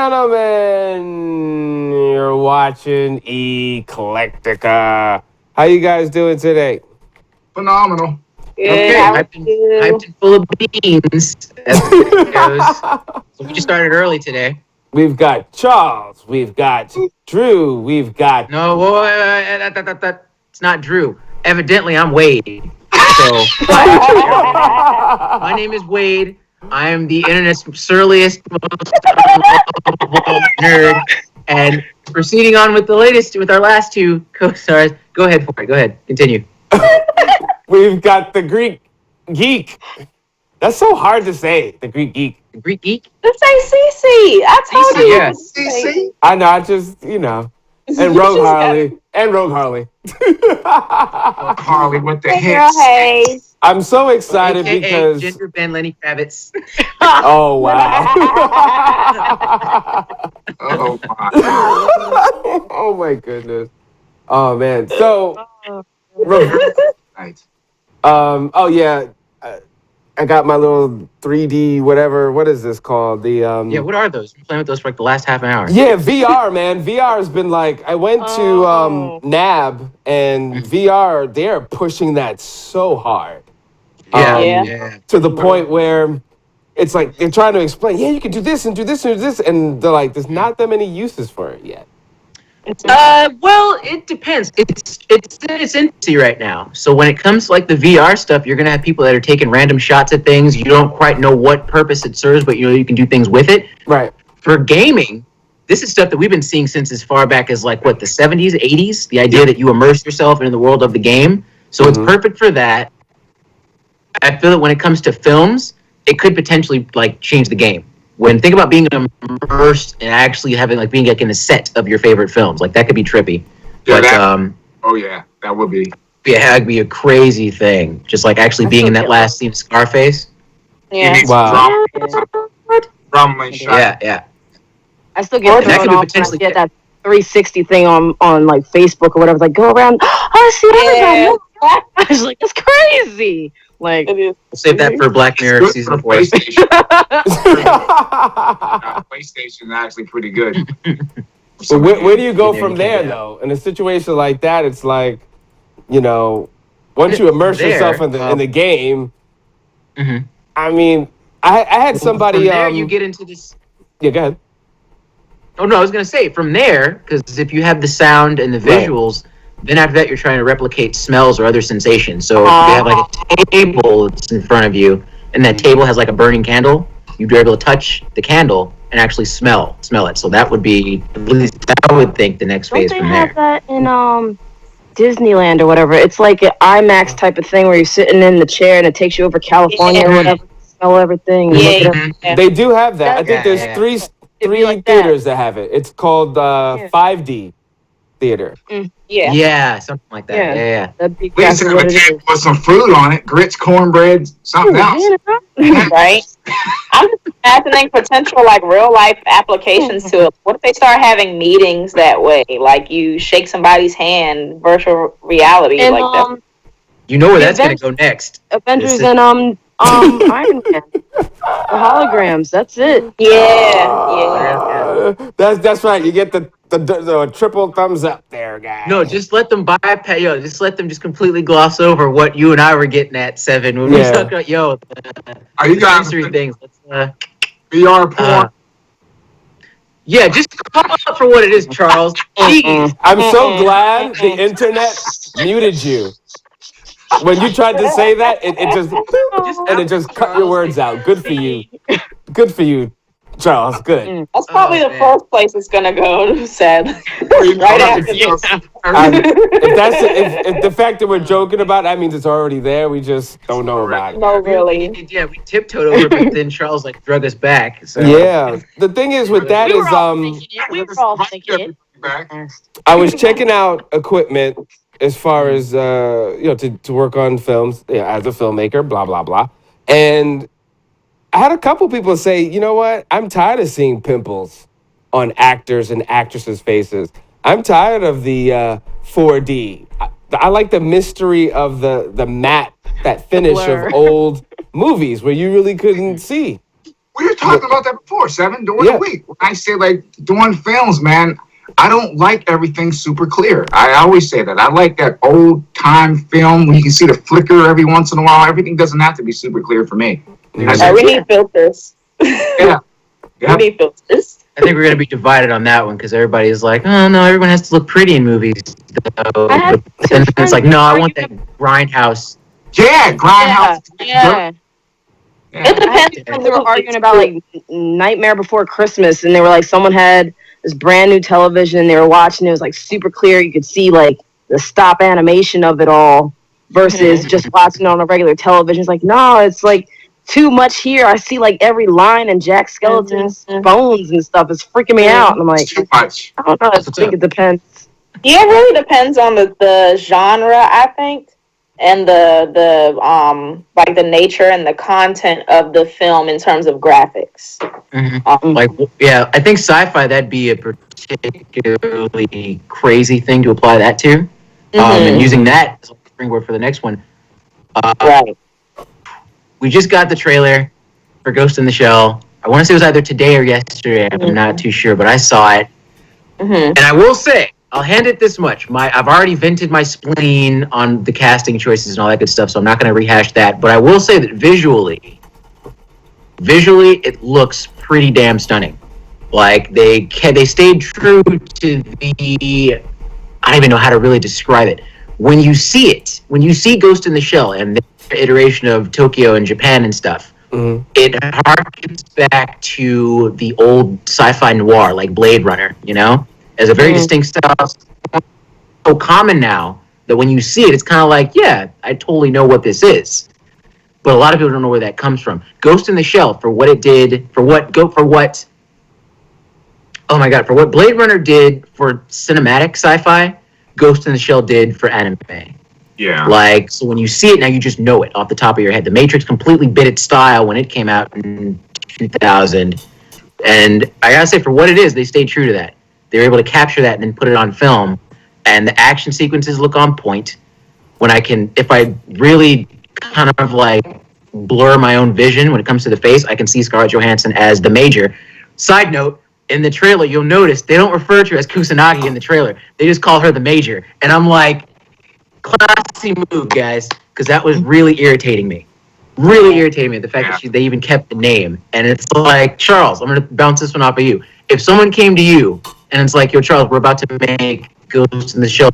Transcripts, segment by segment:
gentlemen, you're watching Eclecticka. How you guys doing today? Phenomenal. Good. Okay, hyped and full of beans, as it goes. So we just started early today. We've got Charles, we've got Drew, we've got... No, boy, it's not Drew. Evidently, I'm Wade. So, my name is Wade. I am the internet's surliest, most nerd. And proceeding on with with our last two co-stars. Go ahead for it. Go ahead. Continue. We've got the Greek Geek. That's so hard to say, the Greek Geek. The Greek Geek? Let's say CC. I told you. Yeah. CC? I know, I just, And Rogue Harley. And Rogue Harley. Harley, what the Hey, heck? girl, hey. I'm so excited AKA because... Ginger Ben Lenny Kravitz. Oh, wow. Oh, my. Oh, my goodness. Oh, man. So... Right. Oh yeah, I got my little 3D whatever. What is this called? The Yeah, what are those? I'm playing with those for like the last half an hour. Yeah, VR, man. VR has been like, I went to NAB and VR. They're pushing that so hard. Yeah. To the point where it's like they're trying to explain. Yeah, you can do this and do this and do this, and they're like, there's not that many uses for it yet. Well, it depends. It's infancy right now. So when it comes to like the VR stuff, you're gonna have people that are taking random shots at things. You don't quite know what purpose it serves, but you can do things with it. Right. For gaming, this is stuff that we've been seeing since as far back as like what, the 70s, 80s. The idea that you immerse yourself into the world of the game. So it's perfect for that. I feel that when it comes to films, it could potentially like change the game. Think about being immersed and actually having being like in the set of your favorite films, like that could be trippy. Yeah, But that would be. Yeah, that'd be a crazy thing. Just like actually being in that last scene of Scarface. Yeah. Wow. Drama shot. Yeah. I still get That thrown could off potentially when I get that 360 thing on like Facebook or whatever. It's like, go around. Oh, I see everybody. I was like, it's crazy. Like, It is. We'll save that for Black Mirror Good season for 4. PlayStation. PlayStation is actually pretty good. So where do you go from there, though? In a situation like that, it's like, once you immerse yourself in the game, I mean, I had somebody... From there, you get into this... Yeah, go ahead. Oh, no, I was going to say, from there, because if you have the sound and the visuals, then after that, you're trying to replicate smells or other sensations. So if you have like a table that's in front of you, and that table has like a burning candle, you'd be able to touch the candle and actually smell it. So that would be, at least I would think, the next phase from there. don't they have that in Disneyland or whatever? It's like an IMAX type of thing where you're sitting in the chair and it takes you over California or whatever, smell everything. And look at it. They do have that. I think Yeah, there's three like theaters that have it. It's called 5D theater. Yeah. Yeah, something like that. Yeah. That'd be We used to have a table with some fruit on it, grits, cornbread, something else. Right. I'm just imagining potential real life applications to it. What if they start having meetings that way? Like you shake somebody's hand, virtual reality, And, like that. You know where that's going to go next. Avengers and Iron Man. The holograms. That's it. Yeah. That's right. You get the triple thumbs up there, guys. No, just let them bypass. Just let them just completely gloss over what you and I were getting at 7 when we talked about Are you guys sensory things. Let's VR porn? yeah, just call it up for what it is, Charles. Jeez. I'm so glad the internet muted you. When you tried to say that, it just cut your words out. Good for you. Good for you, Charles. Good. That's probably the first place it's gonna go, sadly. Right after this. If the fact that we're joking about it, that means it's already there. We just don't know about it. No, really. Yeah, we tiptoed over, but then Charles drug us back. So. Yeah. The thing is with that is We were all thinking it. Back. I was checking out equipment as far as to work on films as a filmmaker, blah blah blah, and I had a couple people say, you know what, I'm tired of seeing pimples on actors and actresses' faces. I'm tired of the 4D. I like the mystery of the matte, that finish of old movies where you really couldn't see. We were talking about that before, Seven, during the week. When I say, like, doing films, man, I don't like everything super clear. I always say that. I like that old-time film when you can see the flicker every once in a while. Everything doesn't have to be super clear for me. We need filters. Yeah. We need filters. I think we're going to be divided on that one because everybody's like, oh, no, everyone has to look pretty in movies. And it's like, no, I want that grindhouse. Yeah, grindhouse. Yeah. It depends. They were arguing about like Nightmare Before Christmas, and they were like, someone had this brand new television, and they were watching. It was like super clear. You could see like the stop animation of it all versus just watching it on a regular television. It's like, no, it's like too much here. I see like every line and Jack Skellington's bones and stuff. It's freaking me out. And I'm like, too much. I don't know. I think it depends. Yeah, it really depends on the genre, I think, and the like the nature and the content of the film in terms of graphics. Like, yeah, I think sci-fi, that'd be a particularly crazy thing to apply that to. And using that as a springboard for the next one. Right. We just got the trailer for Ghost in the Shell. I want to say it was either today or yesterday. I'm not too sure, but I saw it. And I will say, I'll hand it this much. I've already vented my spleen on the casting choices and all that good stuff, so I'm not going to rehash that. But I will say that visually, it looks pretty damn stunning. Like, they stayed true to the... I don't even know how to really describe it. When you see it, when you see Ghost in the Shell and the iteration of Tokyo and Japan and stuff, it harkens back to the old sci-fi noir, like Blade Runner, you know? As a very distinct style, so common now that when you see it, it's kind of like, yeah, I totally know what this is. But a lot of people don't know where that comes from. Ghost in the Shell, for what it did, for what Blade Runner did for cinematic sci-fi, Ghost in the Shell did for anime. Yeah. Like, so when you see it now, you just know it off the top of your head. The Matrix completely bit its style when it came out in 2000. And I gotta say, for what it is, they stayed true to that. They were able to capture that and then put it on film. And the action sequences look on point. If I really kind of like blur my own vision when it comes to the face, I can see Scarlett Johansson as the Major. Side note, in the trailer, you'll notice they don't refer to her as Kusanagi in the trailer. They just call her the Major. And I'm like, classy move, guys, because that was really irritating me. Really irritating me, the fact that they even kept the name. And it's like, Charles, I'm going to bounce this one off of you. If someone came to you and it's like, yo, Charles, we're about to make Ghost in the Shell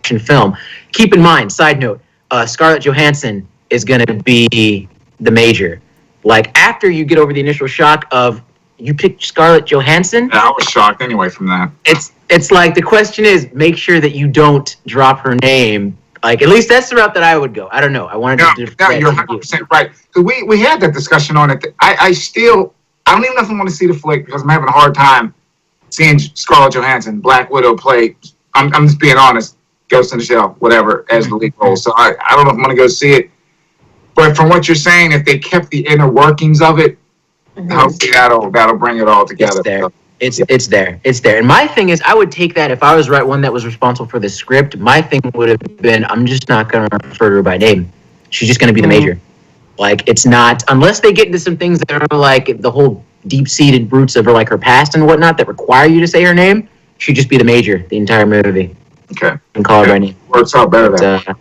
film. Keep in mind, side note, Scarlett Johansson is going to be the Major. Like, after you get over the initial shock of, you picked Scarlett Johansson? Yeah, I was shocked anyway from that. It's like, the question is, make sure that you don't drop her name. Like, at least that's the route that I would go. I don't know. I wanted to... No, you're 100% right. We had that discussion on it. I don't even know if I want to see the flick because I'm having a hard time seeing Scarlett Johansson, Black Widow, play, I'm just being honest, Ghost in the Shell, whatever, as the lead role. So I don't know if I'm going to go see it. But from what you're saying, if they kept the inner workings of it, hopefully that'll bring it all together. It's there. It's there. And my thing is, I would take that if I was one that was responsible for the script. My thing would have been, I'm just not going to refer to her by name. She's just going to be the Major. Like, it's not, unless they get into some things that are like the whole deep-seated roots of her, like her past and whatnot, that require you to say her name, she'd just be the Major the entire movie. Okay. And call her by name. Works out better that way.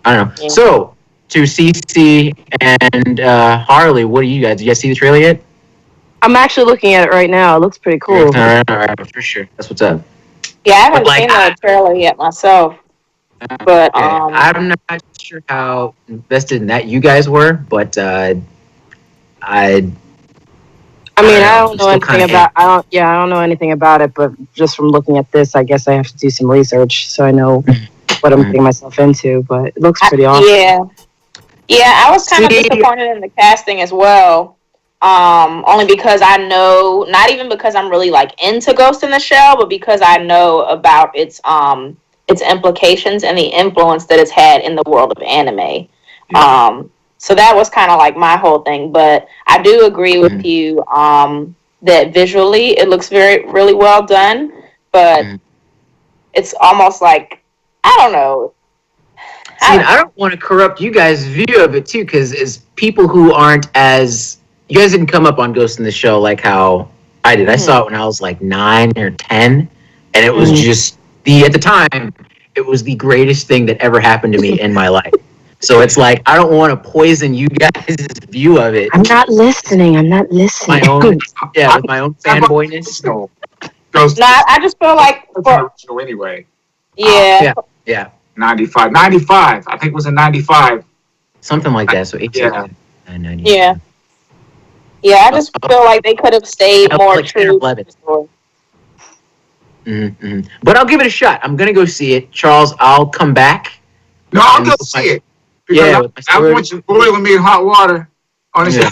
I don't know. Yeah. So, to CC and Harley, what do you guys? Did you guys see the trailer yet? I'm actually looking at it right now. It looks pretty cool. All right, for sure. That's what's up. Yeah, I haven't seen the trailer yet myself. But I'm not sure how invested in that you guys were, but I don't know anything about. I don't know anything about it. But just from looking at this, I guess I have to do some research so I know what I'm getting myself into. But it looks pretty awesome. Yeah. I was kind of disappointed in the casting as well. Only because I know, not even because I'm really like into Ghost in the Shell, but because I know about its implications and the influence that it's had in the world of anime. So that was kind of like my whole thing. But I do agree with you that visually it looks really well done. But it's almost like, I don't know. I don't want to corrupt you guys' view of it too, because as people who aren't as you guys didn't come up on Ghost in the Shell like how I did. I saw it when I was like 9 or 10, and it was just at the time, it was the greatest thing that ever happened to me in my life. So it's like, I don't want to poison you guys' view of it. I'm not listening. With my own fanboyness. No. Ghost. I just feel like original anyway. yeah. 95. I think it was in 95. Something like that. So 18. Yeah. Yeah, I just feel like they could have stayed more like true to the story. Mm-hmm. But I'll give it a shot. I'm going to go see it. Charles, I'll come back. No, I'll go see it. Because I want you boiling me in hot water on the show.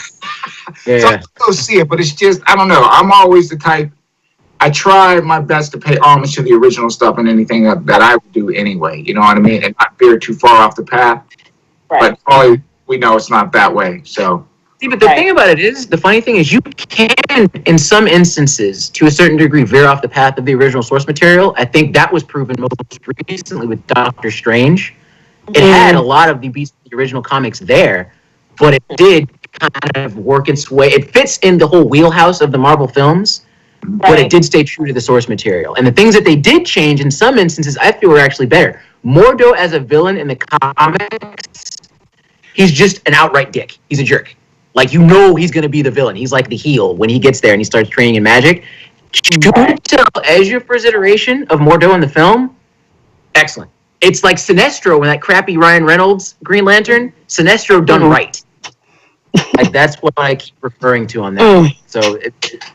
So I'll go see it, but it's just, I don't know. I'm always the type, I try my best to pay homage to the original stuff and anything that I would do anyway. You know what I mean? And not veer too far off the path. Right. But probably we know it's not that way. So. See, but the thing about it is, the funny thing is, you can, in some instances, to a certain degree, veer off the path of the original source material. I think that was proven most recently with Doctor Strange. It had a lot of the beats of the original comics there, but it did kind of work its way. It fits in the whole wheelhouse of the Marvel films, but it did stay true to the source material. And the things that they did change, in some instances, I feel were actually better. Mordo as a villain in the comics, he's just an outright dick. He's a jerk. Like, you know he's going to be the villain. He's like the heel when he gets there and he starts training in magic. As your first iteration of Mordo in the film, excellent. It's like Sinestro when that crappy Ryan Reynolds Green Lantern. Sinestro done right. Like, that's what I keep referring to on that. So,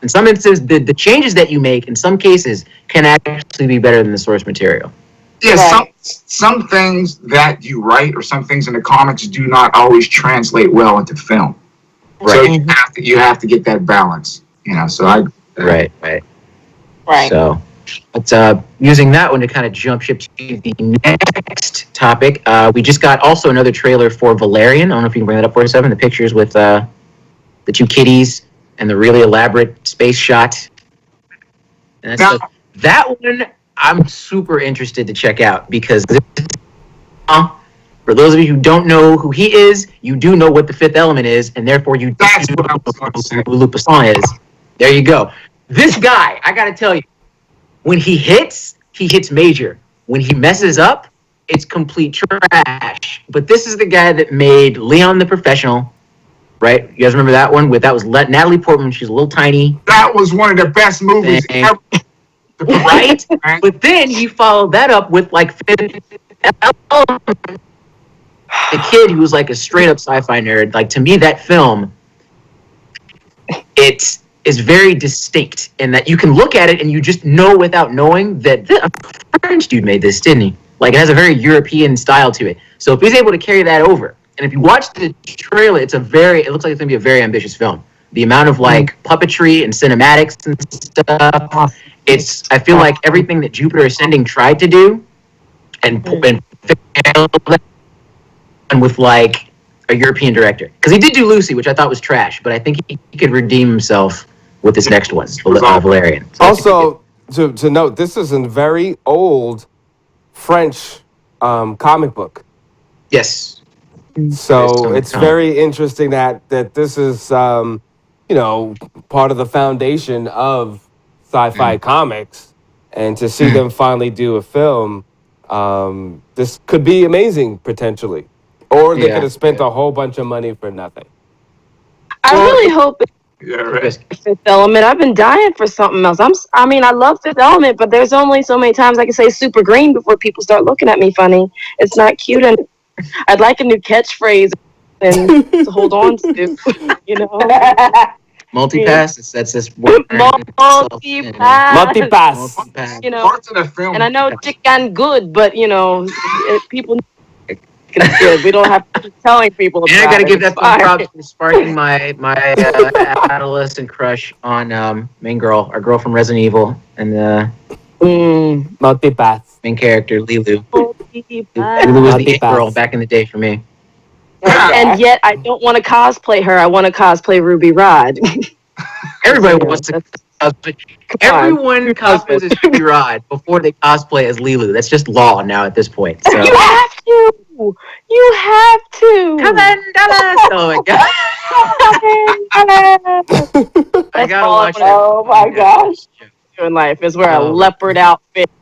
in some instances, the changes that you make, in some cases, can actually be better than the source material. Yeah, some things that you write or some things in the comics do not always translate well into film. Right. So you have to get that balance, you know. So I right. So, but using that one to kind of jump ship to the next topic, we just got also another trailer for Valerian. I don't know if you can bring that up for us, Evan. The pictures with the two kitties and the really elaborate space shot. And that one I'm super interested to check out because. For those of you who don't know who he is, you do know what the Fifth Element is, and therefore you know who Lupusson is. There you go. This guy, I gotta tell you, when he hits major. When he messes up, it's complete trash. But this is the guy that made Leon the Professional, right? You guys remember that one? That was Natalie Portman. She's a little tiny. That was one of the best movies ever. Right? But then he followed that up with like Fifth Element. The kid who was like a straight up sci-fi nerd, like to me that film, it is very distinct in that you can look at it and you just know without knowing that a French dude made this, didn't he? Like it has a very European style to it. So if he's able to carry that over, and if you watch the trailer, it looks like it's gonna be a very ambitious film. The amount of like puppetry and cinematics and stuff, I feel like everything that Jupiter Ascending tried to do and failed with like a European director, because he did do Lucy, which I thought was trash, but I think he could redeem himself with this next one, Valerian. So also, to note, this is a very old French comic book. Yes. So it's very interesting that this is part of the foundation of sci-fi comics, and to see them finally do a film, this could be amazing potentially. Or they could have spent a whole bunch of money for nothing. I really hope it's Fifth Element. I've been dying for something else. I love Fifth Element, but there's only so many times I can say super green before people start looking at me funny. It's not cute, and I'd like a new catchphrase and to hold on to, you know. Multipass. That's this word. Multipass. You know, parts of the film. and I know chicken good, but people. Good. We don't have to keep telling people about it. And I gotta give that some props for sparking my adolescent crush on main girl, our girl from Resident Evil, and Multipass. main character Lilu. Lilu was the girl back in the day for me. And yet I don't want to cosplay her. I want to cosplay Ruby Rod. Everybody wants to cosplay. Everyone cosplays as Ruby Rod before they cosplay as Lilu. That's just law now at this point. So. You have to. Come on, Dallas. Oh my god. I gotta all I watch wanna that. Oh my gosh. do in life is wear a Oh. leopard outfit on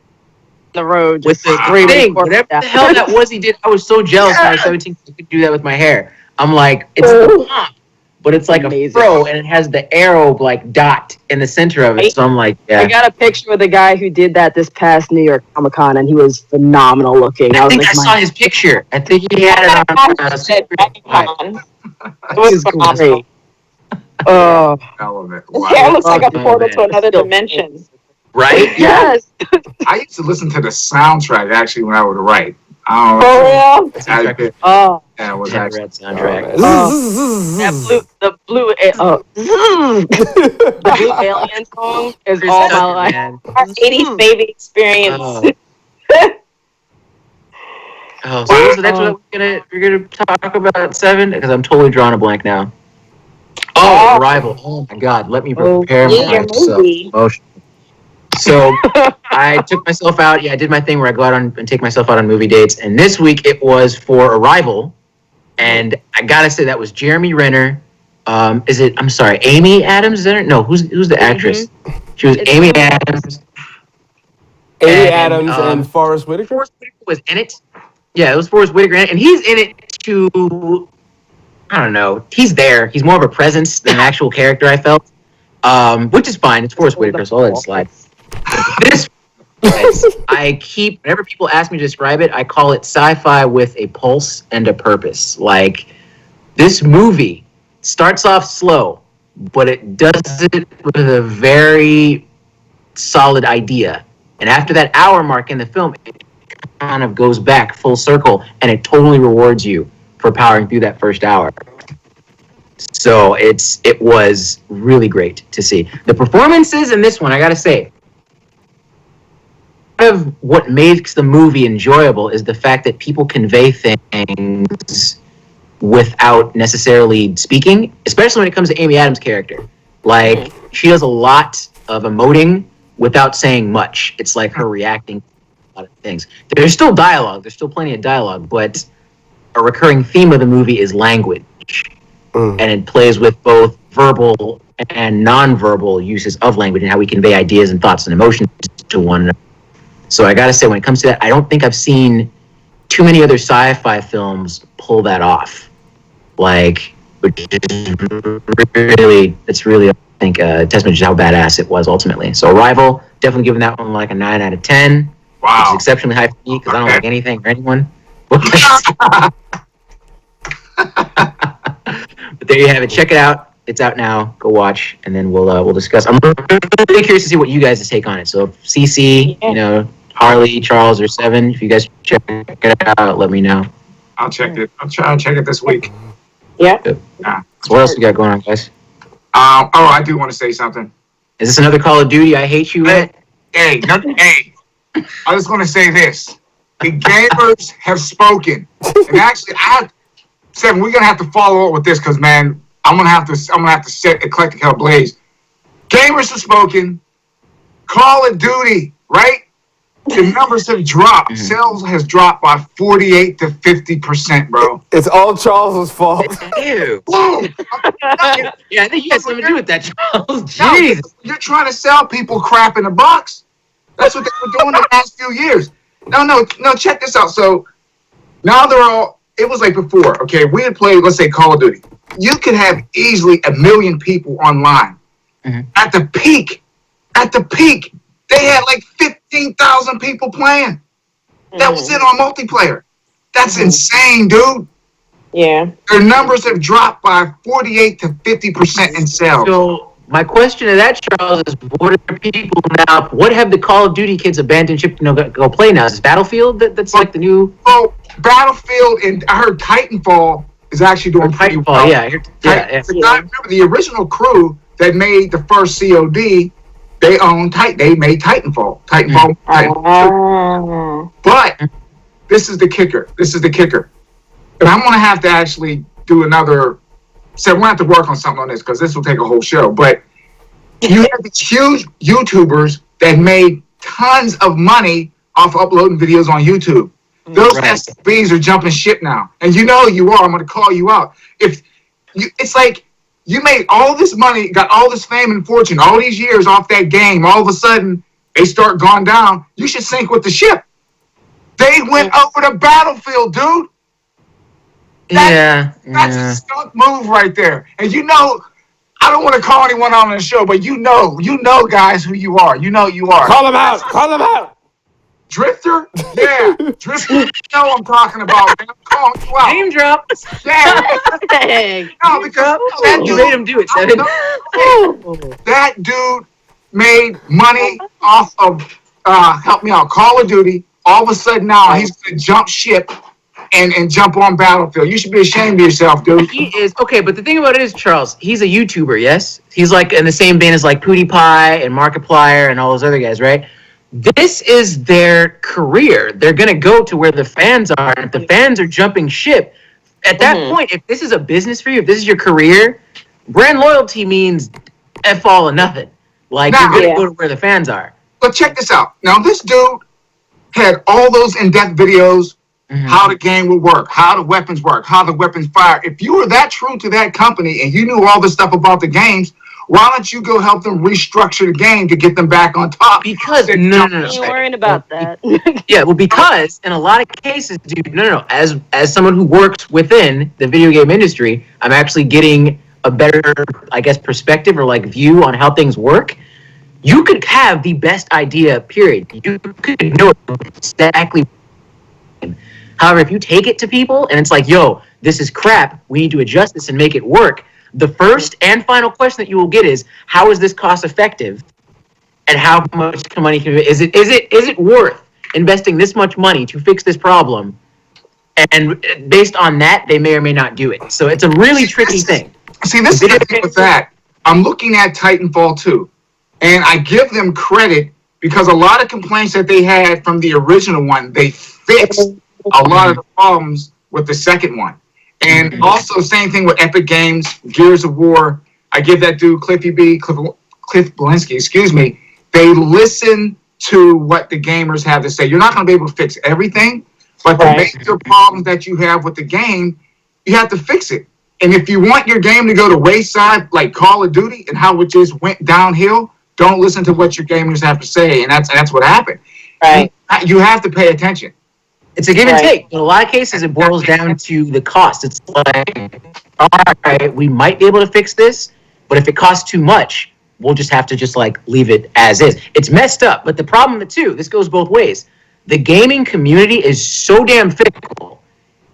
the road, With just the screaming. thing, for whatever death. the hell that was he did, I was so jealous when I was 17 I could do that with my hair. I'm like, it's the pomp, but it's like Amazing. a fro, and it has the arrow like dot in the center of it. So I'm like, I yeah. got a picture with a guy who did that this past New York Comic Con, and he was phenomenal looking. I was think like, I saw his picture. I think he had it on. It was phenomenal. great. Oh, Element. His Wow. hair looks like a Oh, portal man. to another dimension. Right? yes. I used to listen to the soundtrack actually when I would write. I don't For know. real? Soundtrack. Oh, That was Red actually. soundtrack. the blue alien song is all my life. Man. Our 80s baby experience. Oh. Oh, so that's what we're gonna talk about 7 because I'm totally drawing a blank now. Oh, Arrival. Oh my God, let me prepare yeah, myself. movie. Emotionally. So I took myself out. Yeah, I did my thing where I go out and take myself out on movie dates. And this week it was for Arrival, and I gotta say that was Jeremy Renner. Is it? I'm sorry, Amy Adams. Is that her? No, who's the actress? She was It's Amy Amy Adams. Amy And, Adams and Forrest Whitaker. Forrest Whitaker was in it. Yeah, it was Forrest Whitaker, and he's in it to. I don't know. He's there. He's more of a presence than an actual character. I felt, which is fine. It's Forrest Whitaker, so I'll let it slide. This, whenever people ask me to describe it, I call it sci-fi with a pulse and a purpose. Like, this movie starts off slow, but it does it with a very solid idea. And after that hour mark in the film, it kind of goes back full circle, and it totally rewards you for powering through that first hour. So it was really great to see. The performances in this one, I gotta say, part of what makes the movie enjoyable is the fact that people convey things without necessarily speaking, especially when it comes to Amy Adams' character. Like, she does a lot of emoting without saying much. It's like her reacting to a lot of things. There's still dialogue. There's still plenty of dialogue, but a recurring theme of the movie is language. And it plays with both verbal and non-verbal uses of language and how we convey ideas and thoughts and emotions to one another. So I gotta say, when it comes to that, I don't think I've seen too many other sci-fi films pull that off. Like, which is really, I think, a testament to how badass it was ultimately. So Arrival, definitely giving that one like a 9 out of 10. Which Wow. is exceptionally high for me because I don't like anything or anyone. But there you have it. Check it out. It's out now. Go watch, and then we'll discuss. I'm really curious to see what you guys' take on it. So if CC, Harley, Charles, or 7, if you guys check it out, let me know. I'll check it. I'll try and check it this week. Yeah. So what else we got going on, guys? I do want to say something. Is this another Call of Duty? I hate you. Hey, I just want to say this: the gamers have spoken, and actually, Seven, we're gonna have to follow up with this because, man, I'm gonna have to set Eclecticka ablaze. Gamers have spoken. Call of Duty, right? The numbers have dropped. Sales has dropped by 48 to 50%, bro. It's all Charles's fault. Ew. Whoa. Yeah, I think you had something to do with that, Charles. No, Jeez. you're trying to sell people crap in a box. That's what they were doing the past few years. No, check this out. So now they're all, it was like before, okay, we had played, let's say, Call of Duty. You could have easily 1 million people online. At the peak, they had like 15,000 people playing. That was it on multiplayer. That's insane, dude. Yeah. Their numbers have dropped by 48 to 50% in sales. So my question to that, Charles, is what are people now? What have the Call of Duty kids abandoned ship to go play now? Is it Battlefield that's like the new? Oh, Battlefield, and I heard Titanfall is actually doing pretty Titanfall? well. Yeah, I remember the original crew that made the first COD. They made Titanfall. But this is the kicker. And I'm gonna have to actually do another. So we're gonna have to work on something on this because this will take a whole show. But you have these huge YouTubers that made tons of money off uploading videos on YouTube. Those SBs are jumping ship now, and you know you are. I'm gonna call you out. If it's like you made all this money, got all this fame and fortune, all these years off that game. All of a sudden, they start going down. You should sink with the ship. They went over the battlefield, dude. That's a skunk move right there. And you know, I don't want to call anyone on the show, but you know, guys, who you are. You know you are. Call them out. Call them out. Drifter? Yeah. Drifter, you know I'm talking about, man. I'm calling you out. Name drop. Yeah. Dang. No, because that You dude, made him do it, Seven. that dude made money off of, help me out, Call of Duty. All of a sudden now, he's going to jump ship and jump on Battlefield. You should be ashamed of yourself, dude. He is okay, but the thing about it is, Charles, he's a YouTuber, yes? He's like in the same vein as like PewDiePie and Markiplier and all those other guys, right? This is their career. They're gonna go to where the fans are. If the fans are jumping ship, at that point, if this is a business for you, if this is your career, brand loyalty means F all or nothing. Like you're gonna go to where the fans are. But check this out. Now this dude had all those in-depth videos, how the game would work, how the weapons work, how the weapons fire. If you were that true to that company and you knew all this stuff about the games, why don't you go help them restructure the game to get them back on top? Because You ain't worrying about that. Yeah, well, because in a lot of cases, dude, no. As someone who works within the video game industry, I'm actually getting a better, I guess, perspective or like view on how things work. You could have the best idea, period. You could know exactly. However, if you take it to people and it's like, yo, this is crap, we need to adjust this and make it work. The first and final question that you will get is, how is this cost effective? And how much money is it worth investing this much money to fix this problem? And based on that, they may or may not do it. So it's a really tricky thing. See, this is the thing with that. I'm looking at Titanfall 2, and I give them credit because a lot of complaints that they had from the original one, they fixed a lot of the problems with the second one. And also, same thing with Epic Games, Gears of War. I give that dude Cliff Belinsky, excuse me. They listen to what the gamers have to say. You're not going to be able to fix everything, but the major problems that you have with the game, you have to fix it. And if you want your game to go to wayside, like Call of Duty, and how it just went downhill, don't listen to what your gamers have to say, and that's what happened. Right. You have to pay attention. It's a give and take. In a lot of cases, it boils down to the cost. It's like, all right, we might be able to fix this, but if it costs too much, we'll just have to just like leave it as is. It's messed up, but the problem too, this goes both ways. The gaming community is so damn fickle.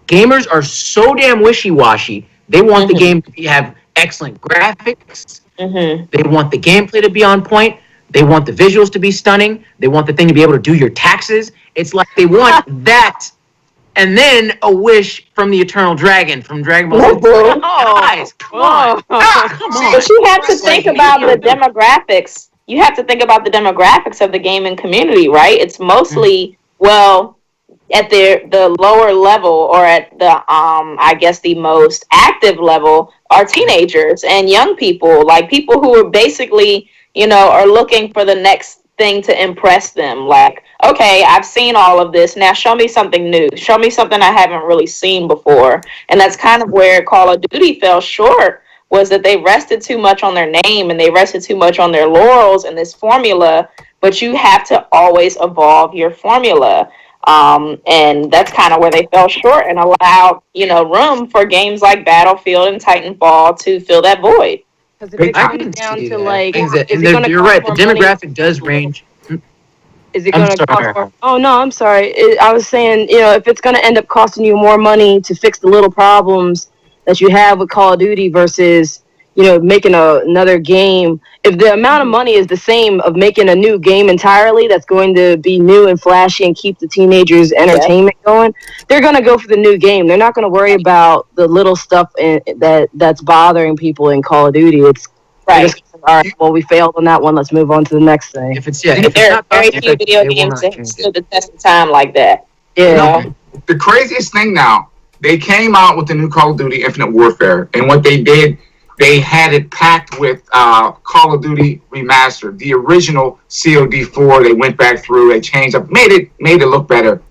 Gamers are so damn wishy-washy. They want the game to have excellent graphics. They want the gameplay to be on point. They want the visuals to be stunning. They want the thing to be able to do your taxes. It's like they want that, and then a wish from the Eternal Dragon from Dragon Ball Z. Guys, come on. Come on. But you have to think about the demographics. You have to think about the demographics of the gaming community, right? It's mostly, well, at the lower level or at the, I guess the most active level are teenagers and young people, like people who are basically, are looking for the next thing to impress them. Like, okay, I've seen all of this. Now show me something new. Show me something I haven't really seen before. And that's kind of where Call of Duty fell short, was that they rested too much on their name and they rested too much on their laurels and this formula. But you have to always evolve your formula. And that's kind of where they fell short and allowed, room for games like Battlefield and Titanfall to fill that void. Because if it comes down to like, you're right. The demographic does range. Is it going to cost more? Oh no, I'm sorry. I was saying, if it's going to end up costing you more money to fix the little problems that you have with Call of Duty versus, making another game. If the amount of money is the same of making a new game entirely that's going to be new and flashy and keep the teenagers' entertainment going, they're going to go for the new game. They're not going to worry about the little stuff that's bothering people in Call of Duty. It's just, all right, well, we failed on that one. Let's move on to the next thing. If it's there are very few video games that stood the test of time like that. Yeah. The craziest thing now, they came out with the new Call of Duty Infinite Warfare, and what they did, they had it packed with Call of Duty Remastered. The original COD4, they went back through, they changed up, made it look better.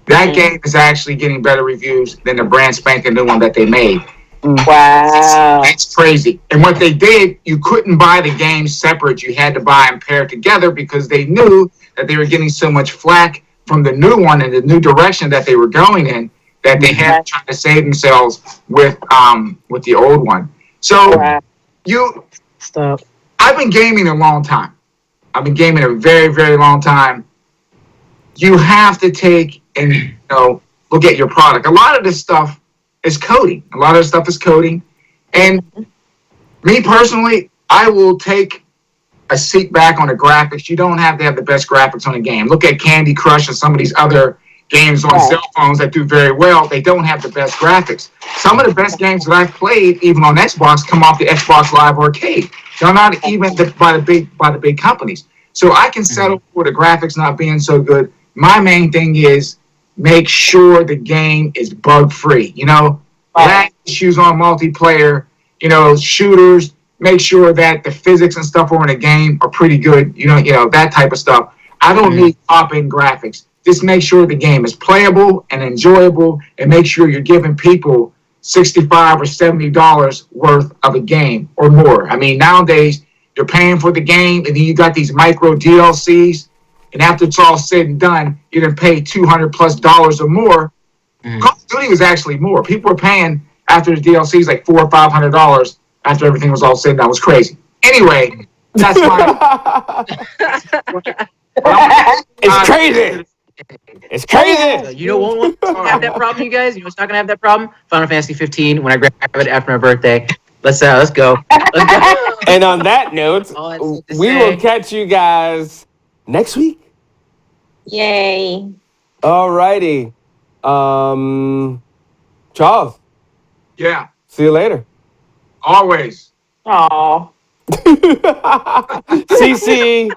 That game is actually getting better reviews than the brand spanking new one that they made. Wow. It's crazy. And what they did, you couldn't buy the games separate. You had to buy them paired together because they knew that they were getting so much flack from the new one and the new direction that they were going in that they had to try to save themselves with the old one. So I've been gaming a long time. I've been gaming a very, very long time. You have to take and look at your product. A lot of this stuff is coding. And me personally, I will take a seat back on the graphics. You don't have to have the best graphics on a game. Look at Candy Crush and some of these other games on cell phones that do very well. They don't have the best graphics. Some of the best games that I've played, even on Xbox, come off the Xbox Live Arcade. They're not even by the big companies. So I can settle for the graphics not being so good. My main thing is make sure the game is bug free. Lag issues on multiplayer, shooters, make sure that the physics and stuff over in the game are pretty good, that type of stuff. I don't need top-end graphics. Just make sure the game is playable and enjoyable, and make sure you're giving people $65 or $70 worth of a game or more. I mean, nowadays, you're paying for the game, and then you got these micro DLCs, and after it's all said and done, you're going to pay $200+ or more. Call of Duty was actually more. People were paying after the DLCs like $400 or $500 after everything was all said and done. It was crazy. Anyway, that's my. It's crazy. It's crazy. You know what won't have that problem, you guys? You know what's not gonna have that problem? Final Fantasy 15 when I grab it after my birthday. Let's go. And on that note, we will catch you guys next week. Yay. Alrighty. Charles. Yeah. See you later. Always. Aw. CC.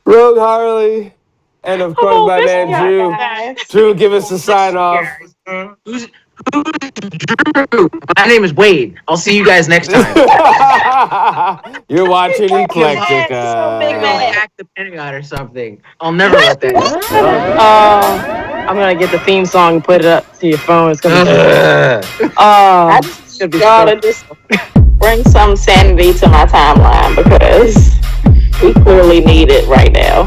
Rogue Harley. And of course my man Drew. Drew, give us a sign off. Who's Drew? My name is Wade. I'll see you guys next time. You're watching Eclecticka. I'm gonna hack the Pentagon or something. I'll never let that I'm gonna get the theme song and put it up to your phone. It's gonna I just gotta just bring some sanity to my timeline because we clearly need it right now.